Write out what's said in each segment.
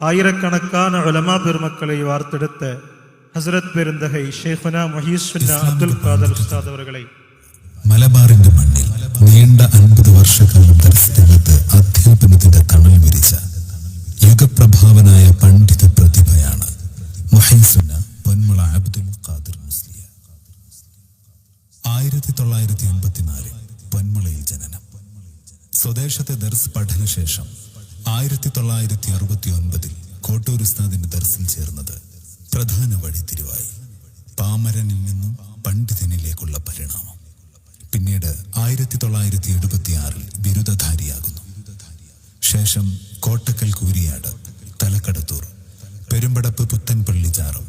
ആയിരക്കണക്കാன ഉലമാ പെരുമക്കളെ വാർത്തെടുത്ത ഹസ്രത്ത് പെരുന്തഹൈ ഷെയ്ഖുന മുഹീസുന്ന അബ്ദുൽ ഖാദർ ഉസ്താദ് അവരുകളെ മലബാറിന്റെ മണ്ണിൽ നീണ്ട 50 വർഷക്കാലം ദർശനത്ത് അധ്യാപനത്തിന്റെ തണൽ വിരിച്ച യുഗപ്രഭാവനായ പണ്ഡിത പ്രതിഭയാണ് മുഹീസുന്ന പൊന്മുള അബ്ദുൽ ഖാദർ മുസ്ലിയ. 1984 പൊന്മുളയിൽ ജനനം. സ്വദേശത്തെ ദർസ് പഠനശേഷം 1969 കോട്ടൂർ ഉസ്താദിന്റെ ദർസിൽ ചേർന്നത് പ്രധാന വഴിത്തിരിവായി. പാമരനിൽ നിന്നും പണ്ഡിതനിലേക്കുള്ള പരിണാമം. പിന്നീട് 1976 ബിരുദധാരിയാകുന്നു. ശേഷം കോട്ടക്കൽ കൂരിയാട്, തലക്കടത്തൂർ, പെരുമ്പടപ്പ് പുത്തൻപള്ളി ജാറം,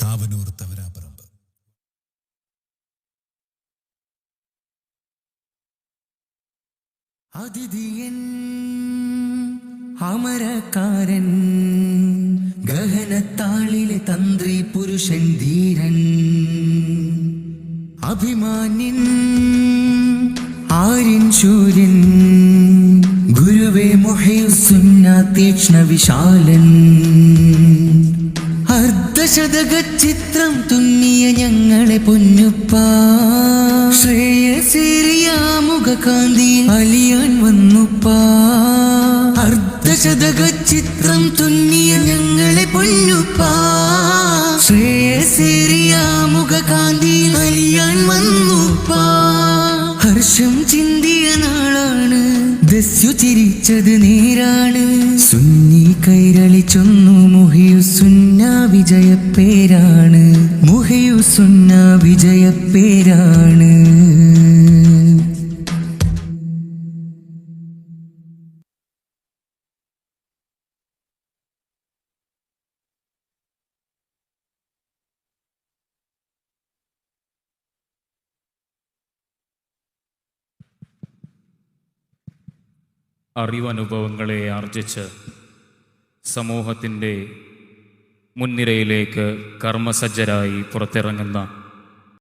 കാവനൂർ തവരാപറമ്പ്. അതിഥിയൻ അമരക്കാരൻ, ഗഹനത്താളിലെ തന്ത്രി പുരുഷൻ ധീരൻ, അഭിമാന്യൻ ആര്യൻ ശൂര്യൻ, ഗുരുവേ മുഹീസുന്ന തീക്ഷ്ണ വിശാലൻ, അർദ്ധശതക ചിത്രം തുന്നിയ ഞങ്ങളെ പൊന്നുപ്പ, ശ്രേയസേറിയ മുഖകാന്തി അലിയാൻ വന്നുപ്പ, അർദ്ധശതക ചിത്രം തുന്നിയ ഞങ്ങളെ പൊന്നുപ്പ, ശ്രേയസേറിയ മുഖകാന്തി അലിയാൻ വന്നുപ്പ. ഹർഷം ചിന്തിയ നാളാണ്, ദസ്യു ചിരിച്ചത് നേരാണ്, സുന്നി കൈരളിച്ചൊന്നു മുഹിയുസുന്ന വിജയപ്പേരാണ്, മുഹിയുസുന്ന വിജയപ്പേരാണ്. അറിവനുഭവങ്ങളെ ആർജിച്ച് സമൂഹത്തിൻ്റെ മുൻനിരയിലേക്ക് കർമ്മസജ്ജരായി പുറത്തിറങ്ങുന്ന